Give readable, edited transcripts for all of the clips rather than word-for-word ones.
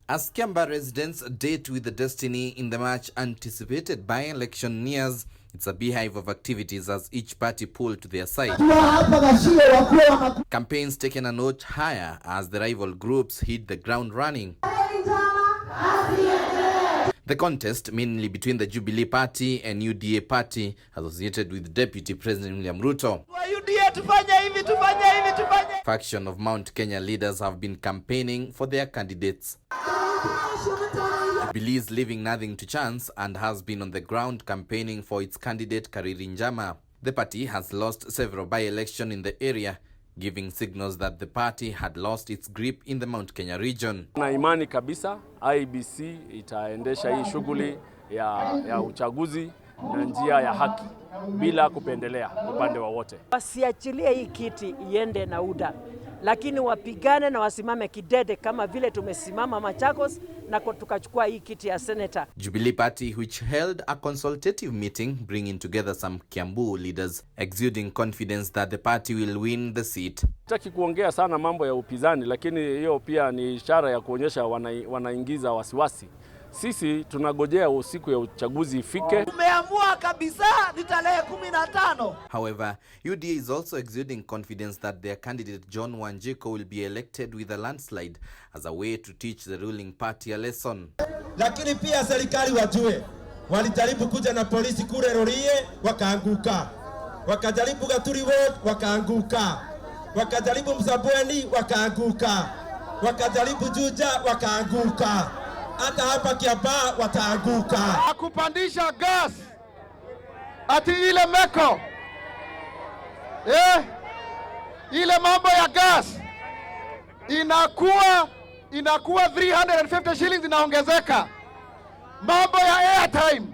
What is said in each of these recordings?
As Kiambaa residents date with the destiny in the much anticipated by-election nears, it's a beehive of activities as each party pulled to their side. Campaigns taken a notch higher as the rival groups hit the ground running. The contest, mainly between the Jubilee Party and UDA Party, associated with Deputy President William Ruto. Faction of Mount Kenya leaders have been campaigning for their candidates. Jubilee is leaving nothing to chance and has been on the ground campaigning for its candidate Kariri Njama. The party has lost several by-elections in the area, giving signals that the party had lost its grip in the Mount Kenya region. Na imani kabisa IEBC itaendesha hii shughuli ya uchaguzi na njia ya haki bila kupendelea upande wowote. Wasiachilie hii kiti iende na UDA, lakini wapigane na wasimame kidede kama vile tumesimama Machakos na tukachukua hii kiti ya senator. Jubilee Party, which held a consultative meeting bringing together some Kiambu leaders, exuding confidence that the party will win the seat. Sitaki kuongea sana mambo ya upinzani, lakini hiyo pia ni ishara ya kuonyesha wanaingiza wasiwasi. Sisi tunagojea usiku ya uchaguzi ifike. Tumeamua kabisa ni tarehe 15. However, UDA is also exuding confidence that their candidate John Wanjiku will be elected with a landslide as a way to teach the ruling party a lesson. Lakini pia serikali wajue, walijaribu kuja na polisi kule Rorie wakaanguka. Wakajaribu Gaturi Ward wakaanguka. Wakajaribu Msabweni wakaanguka. Wakajaribu Juja wakaanguka. Hata hapa Kiambaa wataanguka. Kupandisha gas ati ile meko ile mambo ya gas inakuwa 350 shillings inaongezeka. Mambo ya airtime,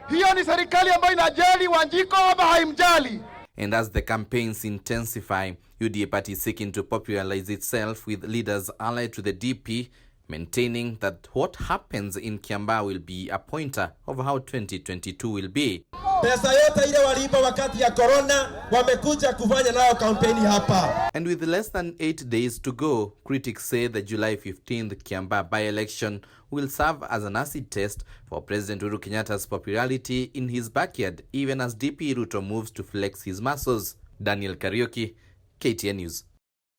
hiyo ni serikali ambayo inajali Wanjiku ama haimjali? And as the campaigns intensify, UDA party is seeking to popularize itself with leaders allied to the DP, maintaining that what happens in Kiambaa will be a pointer of how 2022 will be. Pesa yote ile waliiba wakati ya corona wamekuja kufanya nayo kampeni hapa. And with less than 8 days to go, critics say the July 15th Kiambaa by-election will serve as an acid test for President Uhuru Kenyatta's popularity in his backyard, even as DP Ruto moves to flex his muscles. Daniel Kariuki, KTN News.